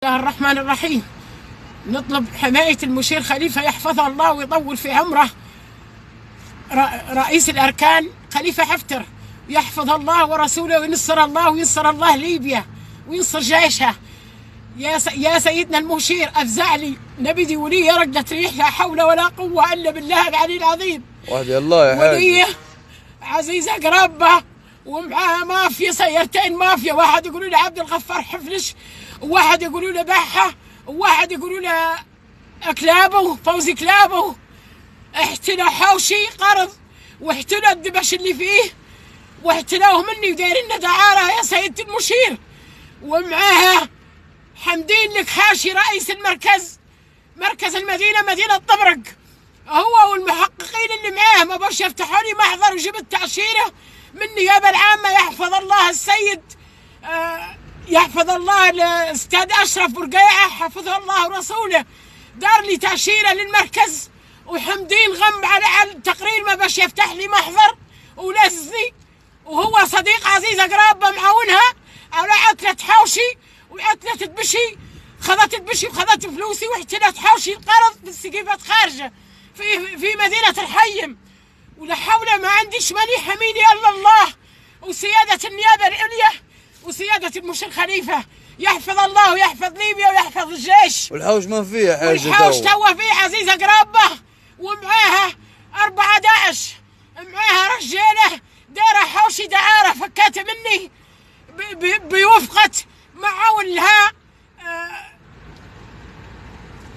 الله الرحمن الرحيم. نطلب حماية المشير خليفة يحفظه الله ويطول في عمره، رئيس الأركان خليفة حفتر، يحفظ الله ورسوله وينصر الله وينصر الله ليبيا وينصر جيشها. يا سيدنا المشير أفزع لي نبدي ولي رقدة ريح، لا حول ولا قوة إلا بالله العلي العظيم. وحدي الله يا حاج. وليه عزيزة قرابة ومعها مافيا، سيارتين مافيا، واحد يقولوا له عبد الغفار حفلش، وواحد يقولوا له بحة، وواحد يقولوا له كلابه فوزي كلابه. احتلوا حوشي قرض واحتلوا الدبش اللي فيه واحتلوه مني ودايرين دعارة يا سيد المشير. ومعاها حمدين لك حاشي رئيس المركز، مركز المدينة مدينة طبرق، هو والمحققين اللي معاه ما بوش يفتحوا لي محضر وجبت تأشيرة من النيابة العامة. يحفظ الله السيد يحفظ الله الاستاذ اشرف برقيعه حفظه الله ورسوله، دار لي تأشيرة للمركز. وحمدين غم على التقرير ما باش يفتح لي محضر ولزني، وهو صديق عزيزة قرابة معاونها على عتلة حوشي وعتلة دبشي، خذت دبشي وخذت فلوسي واحتلت حوشي القرض في السقيفة خارجة في مدينة الحيم. ولا حول ما عنديش ماني حميني الا الله وسيادة النيابة العليا وسيادة المشير خليفة. يحفظ الله ويحفظ ليبيا ويحفظ الجيش. والحوش ما فيه حاجة، والحوش توا فيه عزيزة قرابة، ومعاها 4 داعش، معاها رجالة دايرة حوشي دعارة فكاتة مني بوفقة معاون لها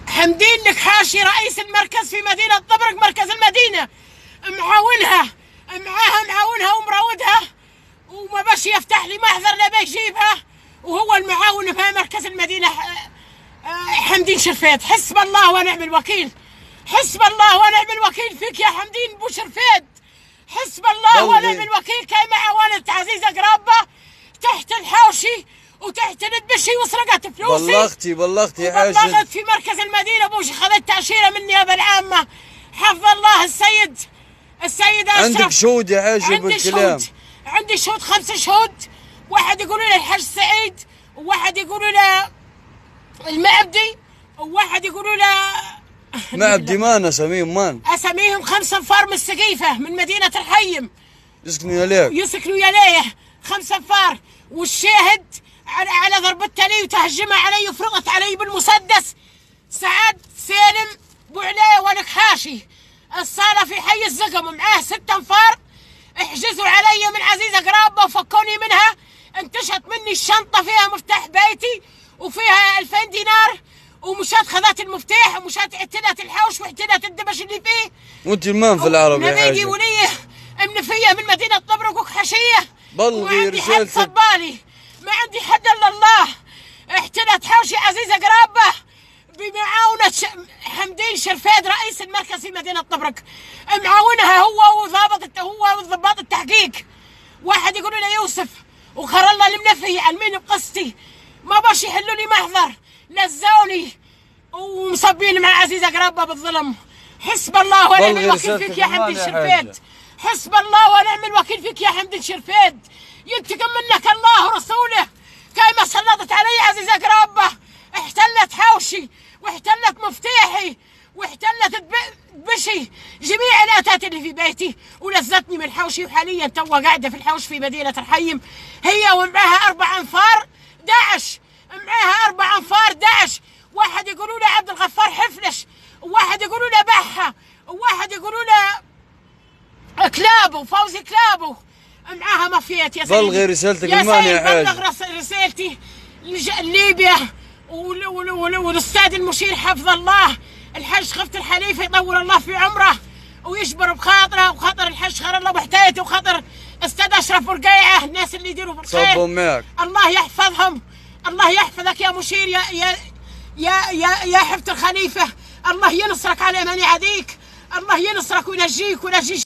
حمدين لك حاشي رئيس المركز في مدينة طبرق مركز المدينة، معاونها معاونها ومراودها، وما باش يفتح لي محضر لا بيجيبها، وهو المعاون في مركز المدينة حمدين شرفيد. حسب الله ونعم الوكيل، حسب الله ونعم الوكيل فيك يا حمدين بو شرفيد، حسب الله ونعم الوكيل. كي معاونة عزيزة قرابة تحت الحوشي وتحت الدبشي وسرقت فلوسي. بلغتي يا حاج. بلغت في مركز المدينة بوش خذت تأشيرة من النيابة العامة. حفظ الله السيد أشرف. عندك شهود يا حاج بالكلام؟ عندي شهود 5 شهود، واحد يقولوا له الحاج سعيد، وواحد يقولوا له المعبدي، وواحد يقولوا له معبدي. مان اساميهم 5 انفار من السقيفة من مدينة الحيم يسكنوا يليه 5 انفار. والشاهد على ضربتها لي وتهجمها علي وفرغت علي بالمسدس سعد سالم بوعليه ونكحاشي. الصالة في حي الزقم معاه 6 انفار، احجزوا علي من عزيزة قرابة وفكوني منها. انتشت مني الشنطة فيها مفتاح بيتي وفيها 2000 دينار، ومشات خذت المفتاح ومشات اعتلت الحوش واعتلت الدبش اللي فيه. وانت المان في العرب يا حاج؟ نبيدي وليه منفية من مدينة طبرق وكحشية. بلغي رسالتك. صبالي ما عندي حد الا الله. احتلت حوشي عزيزة قرابة بمعاونة حمدين شرفيد رئيس المركز في مدينة طبرق، معاونها هو وضباط التحقيق. واحد يقولوا له يوسف وخر الله المنفي علمين بقصتي، ما باش يحلوا لي محضر، لزوني ومصبين مع عزيزة قرابة بالظلم. حسب الله ونعم الوكيل فيك يا حمدين شرفيد، حسب الله ونعم الوكيل فيك يا حمدين شرفيد. ينتقم منك الله ورسوله. كيما سلطت علي عزيزة قرابة احتلت حوشي واحتلت مفتاحي واحتلت دبشي جميع الاتات اللي في بيتي ولزتني من حوشي. وحاليا توا قاعده في الحوش في مدينه الحيم هي ومعها 4 انفار داعش، معها 4 انفار داعش. واحد يقولوا له عبد الغفار حفلش، وواحد يقولوا له بحه، وواحد يقولوا له كلابه فوزي كلابه. معاها مافيات يا سيدي. بلغي رسالتك المانية يا حاج. بلغ رسالتي ليبيا والاستاذ المشير حفظ الله الحاج خفت الحليفة يطول الله في عمره ويجبر بخاطره وخاطر الحج خير الله بحتايته وخاطر استاذ اشرف برقيعه، الناس اللي يديروا في الخير صبوا معك. الله يحفظهم، الله يحفظك يا مشير يا حفظ الخليفة. الله ينصرك على من يعاديك، الله ينصرك وينجيك وينجي